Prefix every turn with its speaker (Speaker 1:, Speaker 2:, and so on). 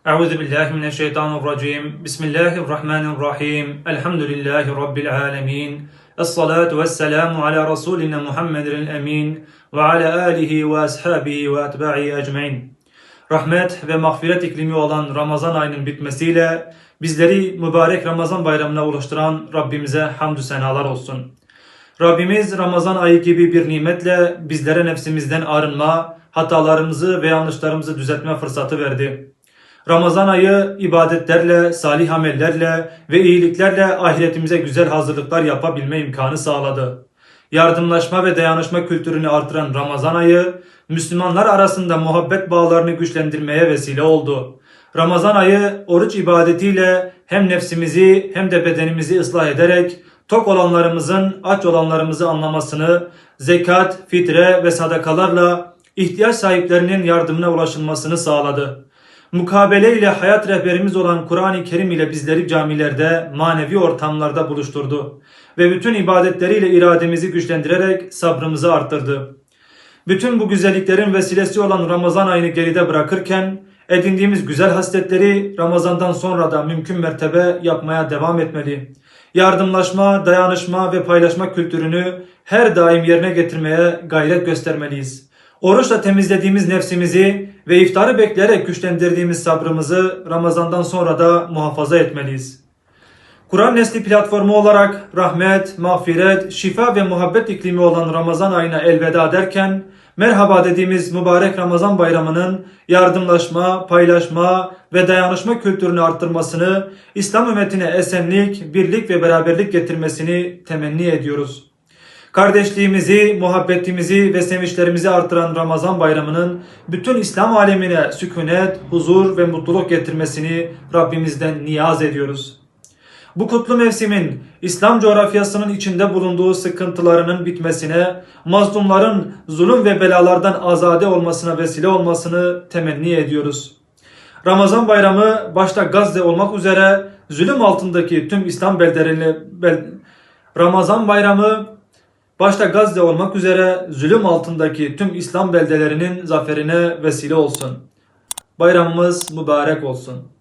Speaker 1: Euzu billahi mineşşeytanirracim. Bismillahirrahmanirrahim. Elhamdülillahi rabbil alamin. Essalatu vesselamu ala rasulina Muhammedin emin ve ala alihi ve ashabihi ve etba'i ecmaîn. Rahmet ve mağfiret iklimi olan Ramazan ayının bitmesiyle bizleri mübarek Ramazan bayramına ulaştıran Rabbimize hamdü senalar olsun. Rabbimiz Ramazan ayı gibi bir nimetle bizlere nefsimizden arınma, hatalarımızı ve yanlışlarımızı düzeltme fırsatı verdi. Ramazan ayı ibadetlerle, salih amellerle ve iyiliklerle ahiretimize güzel hazırlıklar yapabilme imkanı sağladı. Yardımlaşma ve dayanışma kültürünü artıran Ramazan ayı, Müslümanlar arasında muhabbet bağlarını güçlendirmeye vesile oldu. Ramazan ayı oruç ibadetiyle hem nefsimizi hem de bedenimizi ıslah ederek tok olanlarımızın aç olanlarımızı anlamasını, zekat, fitre ve sadakalarla ihtiyaç sahiplerinin yardımına ulaşılmasını sağladı. Mukabele ile hayat rehberimiz olan Kur'an-ı Kerim ile bizleri camilerde, manevi ortamlarda buluşturdu ve bütün ibadetleriyle irademizi güçlendirerek sabrımızı arttırdı. Bütün bu güzelliklerin vesilesi olan Ramazan ayını geride bırakırken edindiğimiz güzel hasletleri Ramazan'dan sonra da mümkün mertebe yapmaya devam etmeli. Yardımlaşma, dayanışma ve paylaşma kültürünü her daim yerine getirmeye gayret göstermeliyiz. Oruçla temizlediğimiz nefsimizi ve iftarı bekleyerek güçlendirdiğimiz sabrımızı Ramazan'dan sonra da muhafaza etmeliyiz. Kur'an Nesli platformu olarak rahmet, mağfiret, şifa ve muhabbet iklimi olan Ramazan ayına elveda derken merhaba dediğimiz mübarek Ramazan bayramının yardımlaşma, paylaşma ve dayanışma kültürünü arttırmasını, İslam ümmetine esenlik, birlik ve beraberlik getirmesini temenni ediyoruz. Kardeşliğimizi, muhabbetimizi ve sevinçlerimizi artıran Ramazan bayramının bütün İslam alemine sükunet, huzur ve mutluluk getirmesini Rabbimizden niyaz ediyoruz. Bu kutlu mevsimin İslam coğrafyasının içinde bulunduğu sıkıntılarının bitmesine, mazlumların zulüm ve belalardan azade olmasına vesile olmasını temenni ediyoruz. Ramazan bayramı başta Gazze olmak üzere zulüm altındaki tüm İslam beldelerine Ramazan bayramı başta Gazze olmak üzere zulüm altındaki tüm İslam beldelerinin zaferine vesile olsun. Bayramımız mübarek olsun.